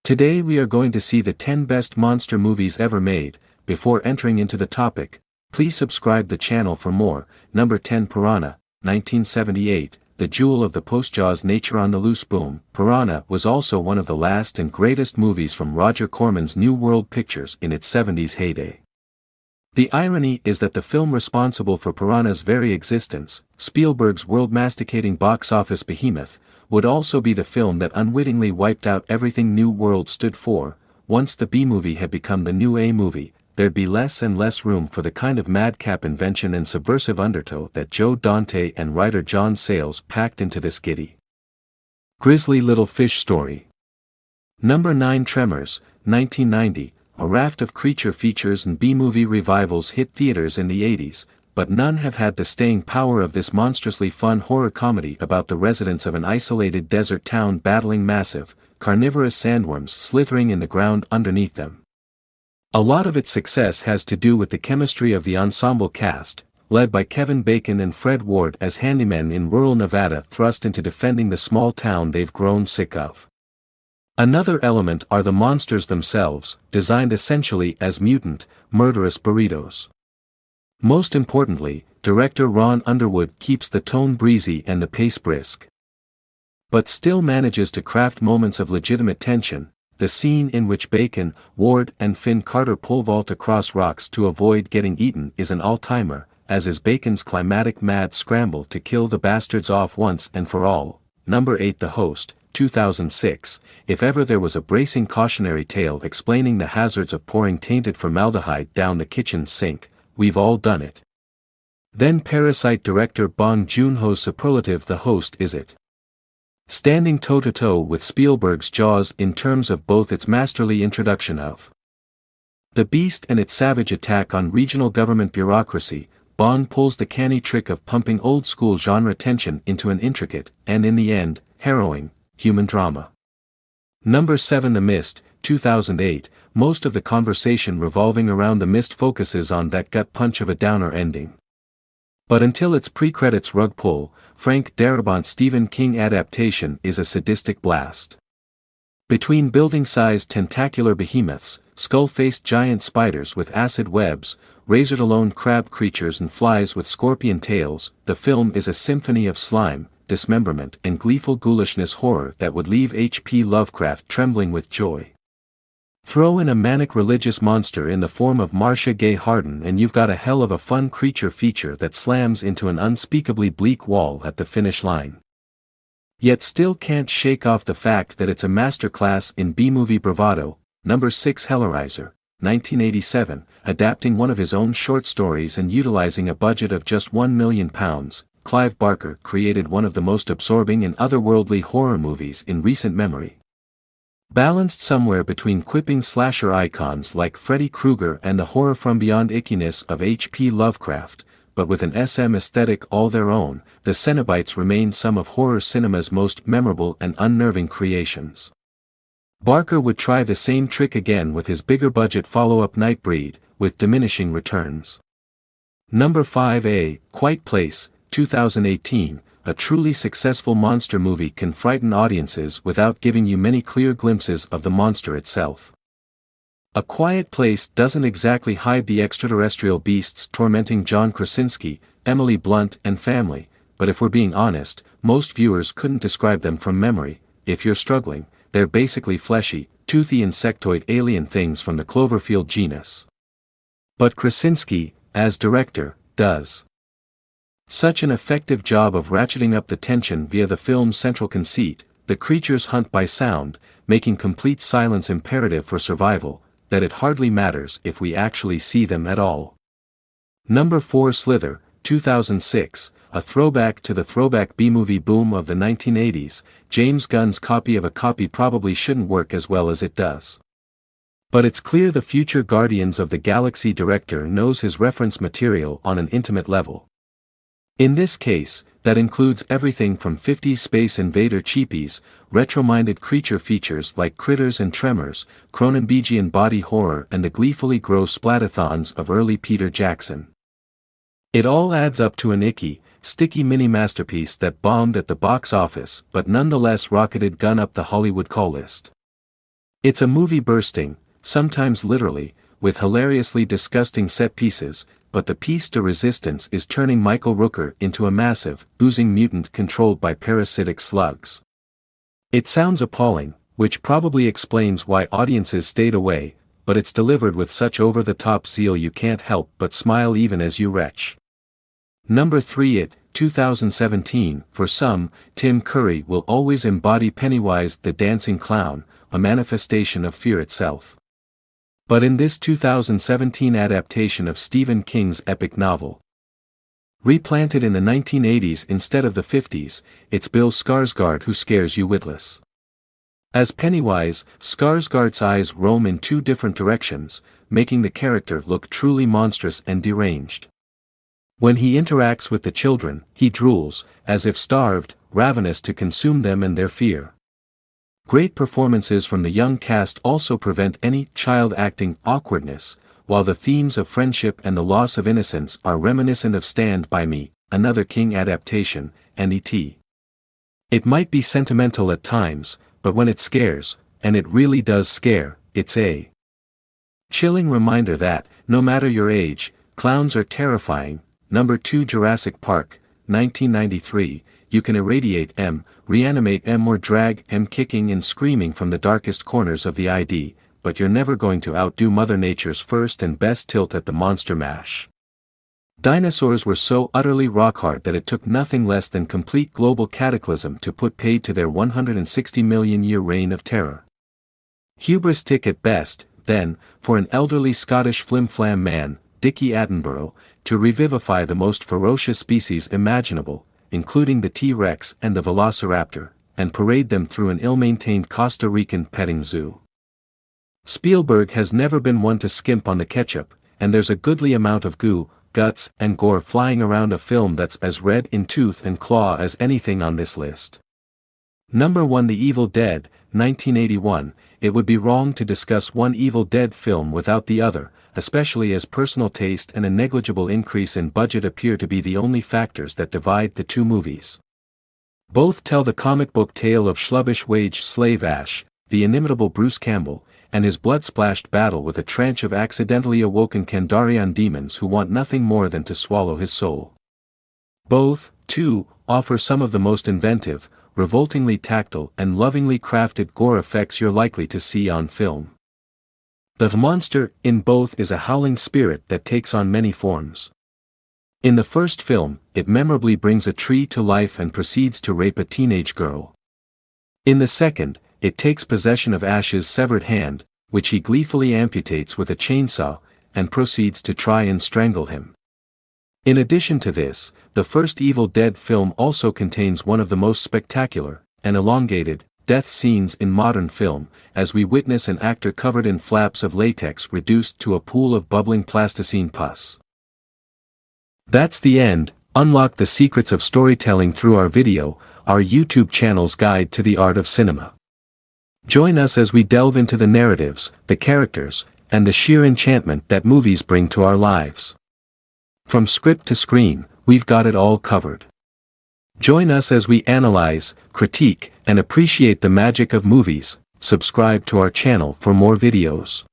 Today we are going to see the 10 best monster movies ever made. Before entering into the topic, please subscribe the channel for more. Number 10, Piranha, 1978, the jewel of the post-Jaws nature on the loose. Boom. Piranha was also one of the last and greatest movies from Roger Corman's New World Pictures in its 70s heyday. The irony is that the film responsible for Piranha's very existence, Spielberg's world-masticating box office behemoth, would also be the film that unwittingly wiped out everything New World stood for. Once the B-movie had become the new A-movie, there'd be less and less room for the kind of madcap invention and subversive undertow that Joe Dante and writer John Sayles packed into this giddy, grisly little fish story. Number 9, Tremors, 1990, a raft of creature features and B-movie revivals hit theaters in the 80s, but none have had the staying power of this monstrously fun horror comedy about the residents of an isolated desert town battling massive, carnivorous sandworms slithering in the ground underneath them. A lot of its success has to do with the chemistry of the ensemble cast, led by Kevin Bacon and Fred Ward as handymen in rural Nevada thrust into defending the small town they've grown sick of. Another element are the monsters themselves, designed essentially as mutant, murderous burritos. Most importantly, director Ron Underwood keeps the tone breezy and the pace brisk, but still manages to craft moments of legitimate tension. The scene in which Bacon, Ward and Finn Carter pole vault across rocks to avoid getting eaten is an all-timer, as is Bacon's climactic mad scramble to kill the bastards off once and for all. Number 8, The Host, 2006, if ever there was a bracing cautionary tale explaining the hazards of pouring tainted formaldehyde down the kitchen sink, we've all done it. Then Parasite director Bong Joon-ho's superlative The Host is it. Standing toe-to-toe with Spielberg's Jaws in terms of both its masterly introduction of the beast and its savage attack on regional government bureaucracy, Bong pulls the canny trick of pumping old-school genre tension into an intricate, and in the end, harrowing, human drama. Number 7, The Mist, 2008, most of the conversation revolving around The Mist focuses on that gut punch of a downer ending. But until its pre-credits rug pull, Frank Darabont's Stephen King adaptation is a sadistic blast. Between building-sized tentacular behemoths, skull-faced giant spiders with acid webs, razor-taloned crab creatures and flies with scorpion tails, the film is a symphony of slime, dismemberment and gleeful ghoulishness horror that would leave H.P. Lovecraft trembling with joy. Throw in a manic religious monster in the form of Marcia Gay Harden and you've got a hell of a fun creature feature that slams into an unspeakably bleak wall at the finish line. Yet still can't shake off the fact that it's a masterclass in B-movie bravado. Number 6, Hellraiser, 1987, adapting one of his own short stories and utilizing a budget of just £1 million, Clive Barker created one of the most absorbing and otherworldly horror movies in recent memory. Balanced somewhere between quipping slasher icons like Freddy Krueger and the horror from beyond ickiness of H.P. Lovecraft, but with an SM aesthetic all their own, the Cenobites remain some of horror cinema's most memorable and unnerving creations. Barker would try the same trick again with his bigger budget follow-up Nightbreed, with diminishing returns. Number 5, A Quiet Place, 2018, a truly successful monster movie can frighten audiences without giving you many clear glimpses of the monster itself. A Quiet Place doesn't exactly hide the extraterrestrial beasts tormenting John Krasinski, Emily Blunt and family, but if we're being honest, most viewers couldn't describe them from memory. If you're struggling, they're basically fleshy, toothy insectoid alien things from the Cloverfield genus. But Krasinski, as director, does such an effective job of ratcheting up the tension via the film's central conceit, the creatures hunt by sound, making complete silence imperative for survival, that it hardly matters if we actually see them at all. Number 4, Slither, 2006, a throwback to the throwback B-movie boom of the 1980s. James Gunn's copy of a copy probably shouldn't work as well as it does. But it's clear the future Guardians of the Galaxy director knows his reference material on an intimate level. In this case, that includes everything from 50s Space Invader cheapies, retro-minded creature features like Critters and Tremors, Cronenbergian body horror and the gleefully gross splatathons of early Peter Jackson. It all adds up to an icky, sticky mini-masterpiece that bombed at the box office but nonetheless rocketed Gunn up the Hollywood call list. It's a movie bursting, sometimes literally, with hilariously disgusting set pieces, but the piece de resistance is turning Michael Rooker into a massive, oozing mutant controlled by parasitic slugs. It sounds appalling, which probably explains why audiences stayed away, but it's delivered with such over-the-top zeal you can't help but smile even as you retch. Number 3. It, 2017. For some, Tim Curry will always embody Pennywise the Dancing Clown, a manifestation of fear itself. But in this 2017 adaptation of Stephen King's epic novel, replanted in the 1980s instead of the 50s, it's Bill Skarsgård who scares you witless. As Pennywise, Skarsgård's eyes roam in two different directions, making the character look truly monstrous and deranged. When he interacts with the children, he drools, as if starved, ravenous to consume them and their fear. Great performances from the young cast also prevent any child acting awkwardness, while the themes of friendship and the loss of innocence are reminiscent of Stand By Me, another King adaptation, and E.T. It might be sentimental at times, but when it scares, and it really does scare, it's a chilling reminder that, no matter your age, clowns are terrifying. Number 2. Jurassic Park, 1993. You can irradiate M, reanimate M or drag M kicking and screaming from the darkest corners of the ID, but you're never going to outdo Mother Nature's first and best tilt at the Monster Mash. Dinosaurs were so utterly rock-hard that it took nothing less than complete global cataclysm to put paid to their 160 million year reign of terror. Hubristic at best, then, for an elderly Scottish flim-flam man, Dickie Attenborough, to revivify the most ferocious species imaginable, including the T-Rex and the Velociraptor, and parade them through an ill-maintained Costa Rican petting zoo. Spielberg has never been one to skimp on the ketchup, and there's a goodly amount of goo, guts, and gore flying around a film that's as red in tooth and claw as anything on this list. Number 1. The Evil Dead, 1981. It would be wrong to discuss one Evil Dead film without the other, especially as personal taste and a negligible increase in budget appear to be the only factors that divide the two movies. Both tell the comic book tale of slubbish wage slave Ash, the inimitable Bruce Campbell, and his blood-splashed battle with a tranche of accidentally awoken Kandarian demons who want nothing more than to swallow his soul. Both, too, offer some of the most inventive, revoltingly tactile and lovingly crafted gore effects you're likely to see on film. The monster in both is a howling spirit that takes on many forms. In the first film, it memorably brings a tree to life and proceeds to rape a teenage girl. In the second, it takes possession of Ash's severed hand, which he gleefully amputates with a chainsaw, and proceeds to try and strangle him. In addition to this, the first Evil Dead film also contains one of the most spectacular, and elongated, death scenes in modern film, as we witness an actor covered in flaps of latex reduced to a pool of bubbling plasticine pus. That's the end. Unlock the secrets of storytelling through our video, our YouTube channel's guide to the art of cinema. Join us as we delve into the narratives, the characters, and the sheer enchantment that movies bring to our lives. From script to screen, we've got it all covered. Join us as we analyze, critique, and appreciate the magic of movies. Subscribe to our channel for more videos.